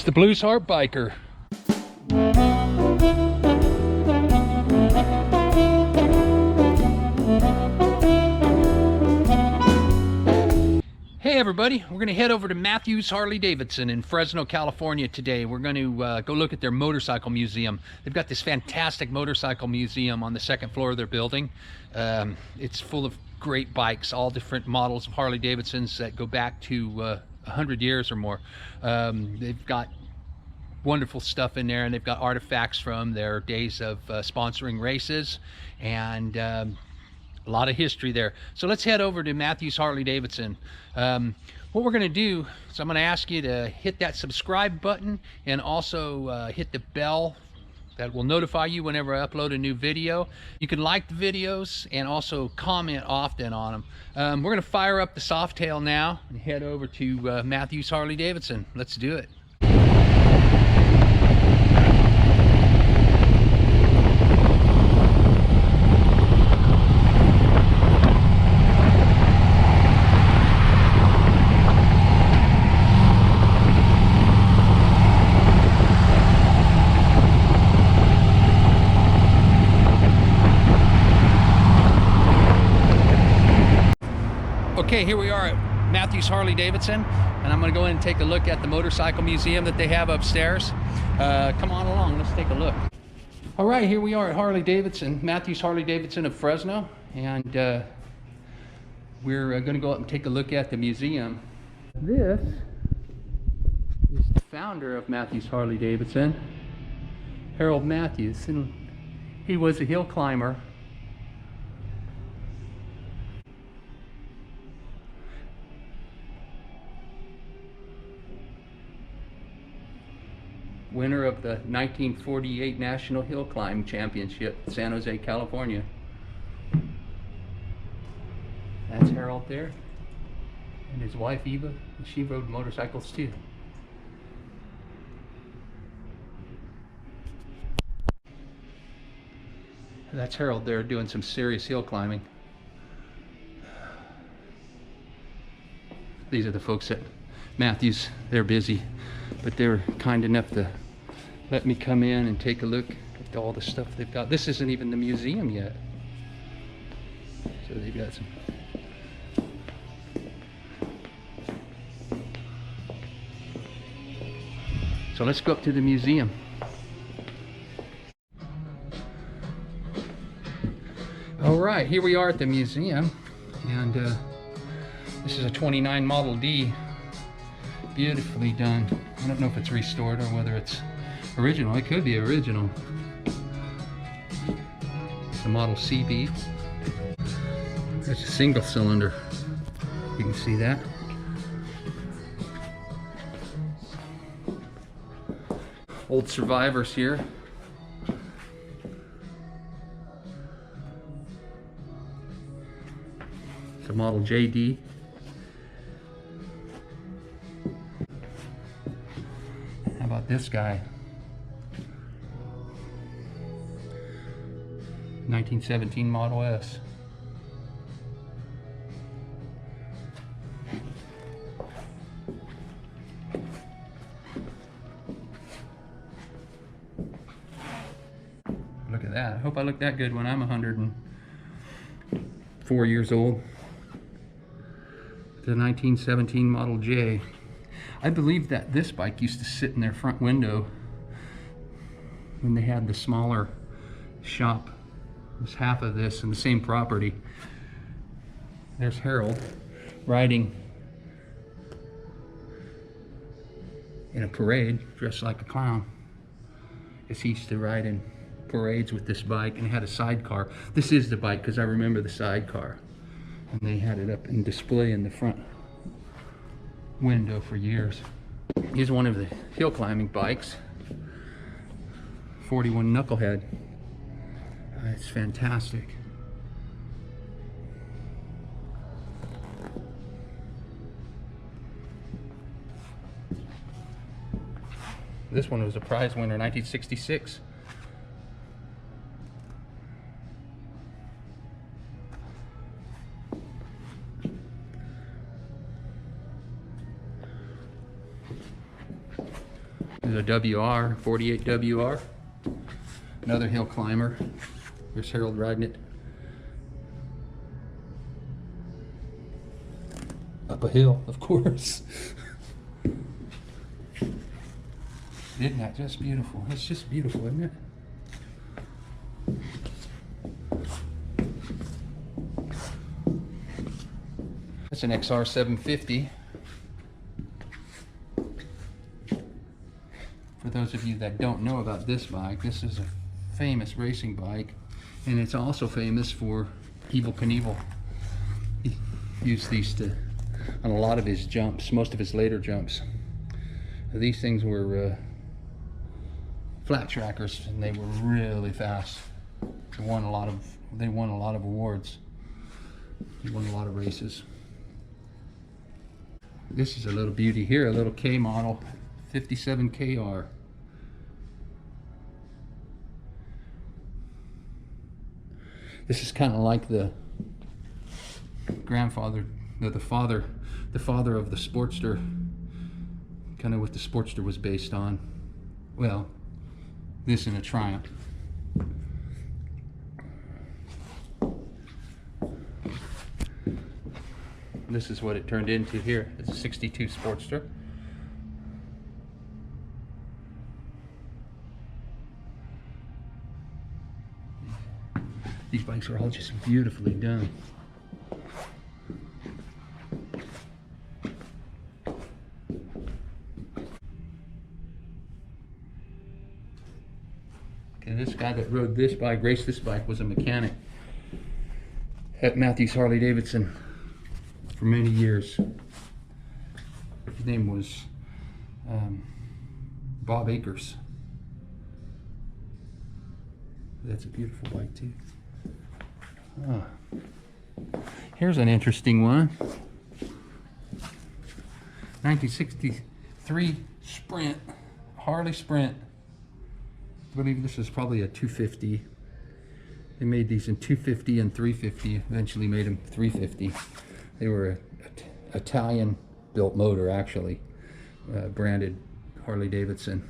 It's the Blues Harp biker. Hey everybody, we're going to head over to Mathews Harley Davidson in Fresno, California today. We're going to go look at their motorcycle museum. They've got this fantastic motorcycle museum on the second floor of their building. It's full of great bikes, all different models of Harley Davidsons that go back to 100 years or more. They've got wonderful stuff in there, and they've got artifacts from their days of sponsoring races, and a lot of history there. So let's head over to Mathews Harley Davidson. What we're going to do is I'm going to ask you to hit that subscribe button and also hit the bell that will notify you whenever I upload a new video. You can like the videos and also comment often on them. We're going to fire up the Softail now and head over to Mathews Harley Davidson. Let's do it. Okay, here we are at Mathews Harley Davidson, and I'm going to go in and take a look at the motorcycle museum that they have upstairs. Come on along, let's take a look. All right, here we are at Harley Davidson, Mathews Harley Davidson of Fresno, and we're going to go up and take a look at the museum. This is the founder of Mathews Harley Davidson, Harold Mathews, and he was a hill climber. Winner of the 1948 National Hill Climb Championship, San Jose, California. That's Harold there, and his wife Eva, and she rode motorcycles too. That's Harold there doing some serious hill climbing. These are the folks at Mathews. They're busy, but they were kind enough to let me come in and take a look at all the stuff they've got. This isn't even the museum yet. So they've got some. So let's go up to the museum. All right, here we are at the museum, and this is a 29 Model D. Beautifully done. I don't know if it's restored or whether it's original. It could be original. It's a Model CB. It's a single cylinder. You can see that. Old survivors here. It's a Model JD. How about this guy? 1917 Model S. Look at that. I hope I look that good when I'm 104 years old. The 1917 Model J. I believe that this bike used to sit in their front window when they had the smaller shop. It was half of this in the same property. There's Harold riding in a parade, dressed like a clown, as he used to ride in parades with this bike, and it had a sidecar. This is the bike because I remember the sidecar, and they had it up in display in the front window for years. Here's one of the hill climbing bikes, 41 Knucklehead. It's fantastic. This one was a prize winner, 1966. There's a WR, 48 WR. Another hill climber. There's Harold riding it up a hill, of course. Isn't that just beautiful? It's just beautiful, isn't it? That's an XR 750. For those of you that don't know about this bike, this is a famous racing bike, and it's also famous for Evel Knievel. He used these on a lot of his jumps, most of his later jumps. These things were flat trackers, and they were really fast. They won a lot of awards. He won a lot of races. This is a little beauty here, a little K model, 57 KR. This is kind of like the grandfather, the father of the Sportster, kind of what the Sportster was based on. Well, this in a Triumph. This is what it turned into here. It's a 62 Sportster. These bikes are all just beautifully done. Okay, this guy that rode this bike, raced this bike, was a mechanic at Mathews Harley Davidson for many years. His name was Bob Akers. That's a beautiful bike too. Oh. Here's an interesting one. 1963 Sprint, Harley Sprint. I believe this is probably a 250. They made these in 250 and 350, eventually made them 350. They were an Italian built motor, actually, branded Harley Davidson.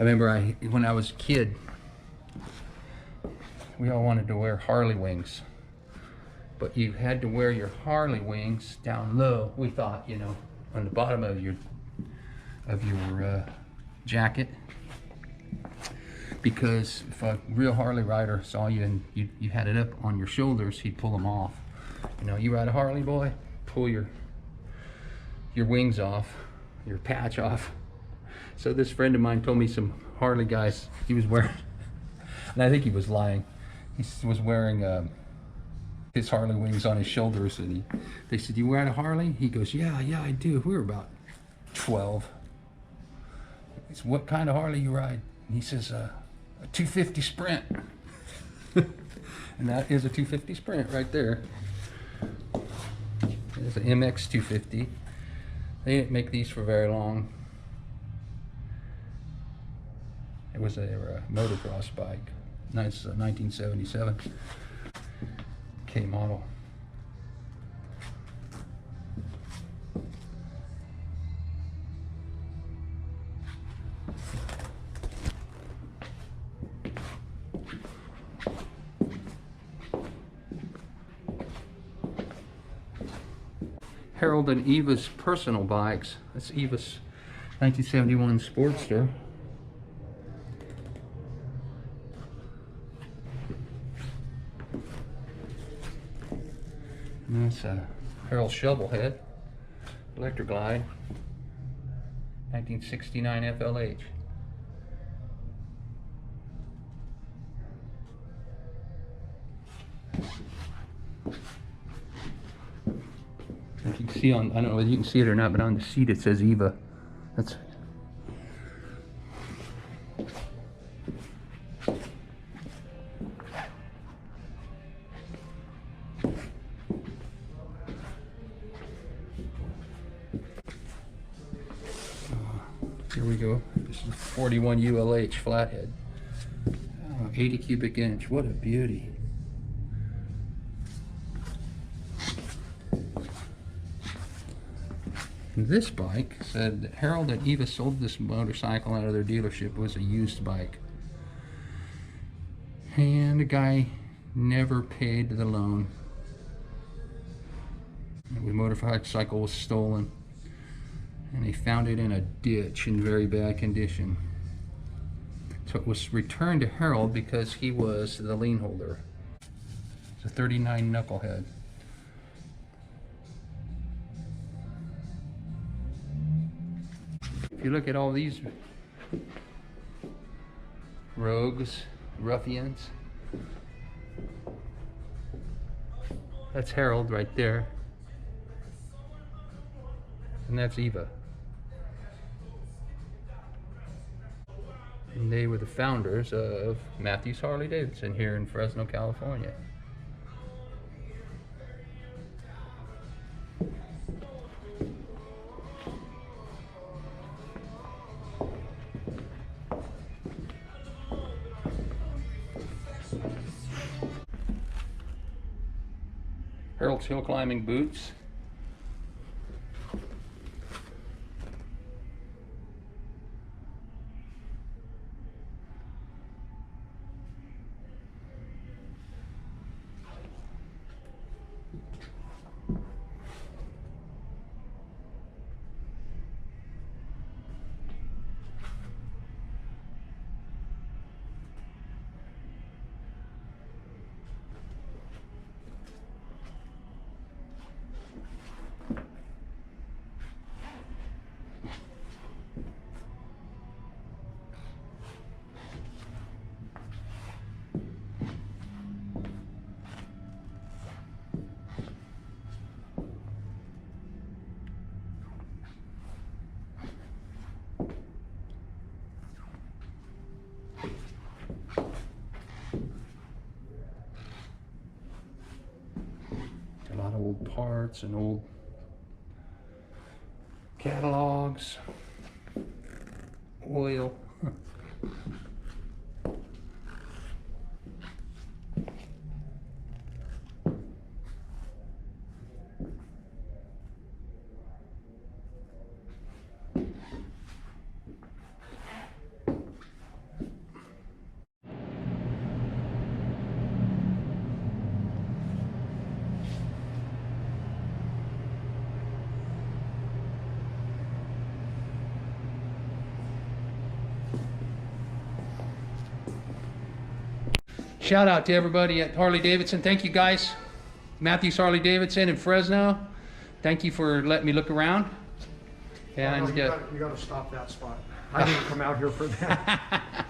I remember when I was a kid, we all wanted to wear Harley wings, but you had to wear your Harley wings down low. We thought, you know, on the bottom of your jacket, because if a real Harley rider saw you and you had it up on your shoulders, he'd pull them off. You know, you ride a Harley, boy, pull your wings off, your patch off. So this friend of mine told me some Harley guys he was wearing, and I think he was lying. He was wearing his Harley wings on his shoulders, and they said, "You ride a Harley?" He goes, "Yeah, I do." We were about 12. He said, "What kind of Harley you ride?" And he says, "A 250 Sprint." And that is a 250 Sprint right there. There's an MX 250. They didn't make these for very long. It was a motocross bike. Nice 1977 K model. Harold and Eva's personal bikes. That's Eva's 1971 Sportster. And that's a Harold Shovelhead Electric Glide, 1969 FLH. If you can see on, I don't know whether you can see it or not, but on the seat it says Eva. That's here we go. This is 41 ULH flathead. Oh, 80 cubic inch. What a beauty. And this bike said that Harold and Eva sold this motorcycle out of their dealership. It was a used bike. And the guy never paid the loan. The motorcycle was stolen. And they found it in a ditch in very bad condition. So it was returned to Harold because he was the lien holder. It's a 39 knucklehead. If you look at all these rogues, ruffians, that's Harold right there. And that's Eva. And they were the founders of Mathews Harley Davidson here in Fresno, California. Harold's hill climbing boots. A lot of old parts and old catalogs, oil. Shout out to everybody at Harley Davidson. Thank you guys. Mathews Harley Davidson in Fresno. Thank you for letting me look around. And you got to stop that spot. I didn't come out here for that.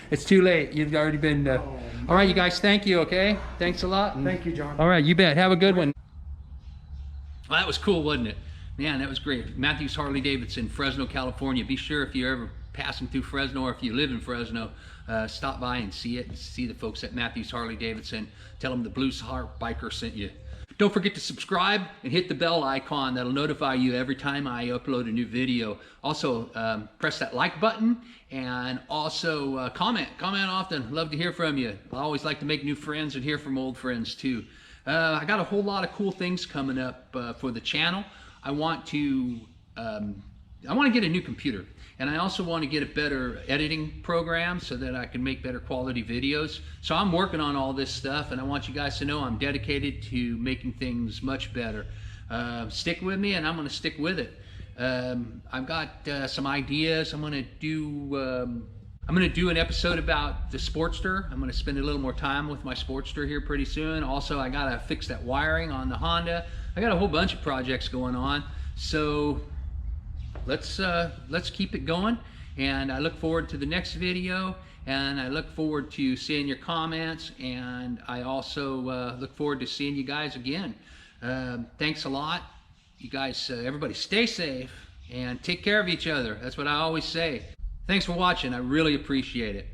It's too late. You've already been. All right, you guys. Thank you. Okay. Thanks a lot. Thank you, John. All right, you bet. Have a good one. Well, that was cool, wasn't it? Man, that was great. Mathews Harley Davidson, Fresno, California. Be sure if you're ever passing through Fresno or if you live in Fresno, stop by and see it. See the folks at Mathews Harley Davidson. Tell them the Blues Harp biker sent you. Don't forget to subscribe and hit the bell icon. That'll notify you every time I upload a new video. Also, press that like button and also comment. Comment often. Love to hear from you. I always like to make new friends and hear from old friends too. I got a whole lot of cool things coming up for the channel. I want to get a new computer, and I also want to get a better editing program so that I can make better quality videos. So I'm working on all this stuff, and I want you guys to know I'm dedicated to making things much better. Stick with me, and I'm going to stick with it. I've got some ideas. I'm going to do an episode about the Sportster. I'm going to spend a little more time with my Sportster here pretty soon. Also, I got to fix that wiring on the Honda. I got a whole bunch of projects going on. So let's keep it going. And I look forward to the next video. And I look forward to seeing your comments. And I also look forward to seeing you guys again. Thanks a lot. You guys, everybody stay safe and take care of each other. That's what I always say. Thanks for watching. I really appreciate it.